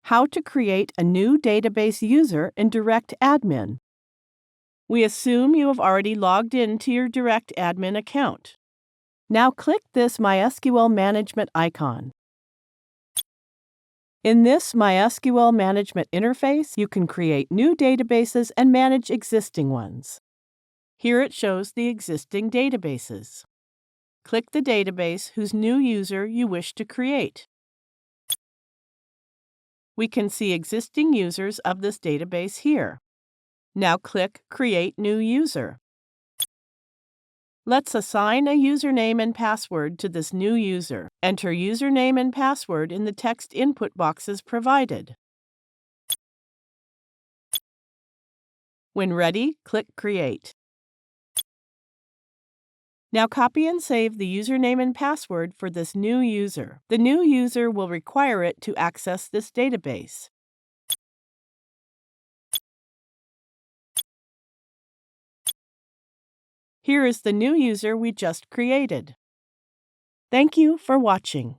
How to create a new database user in DirectAdmin. We assume you have already logged in to your DirectAdmin account. Now click this MySQL Management icon. In this MySQL Management interface, you can create new databases and manage existing ones. Here it shows the existing databases. Click the database whose new user you wish to create. We can see existing users of this database here. Now click Create New User. Let's assign a username and password to this new user. Enter username and password in the text input boxes provided. When ready, click Create. Now copy and save the username and password for this new user. The new user will require it to access this database. Here is the new user we just created. Thank you for watching.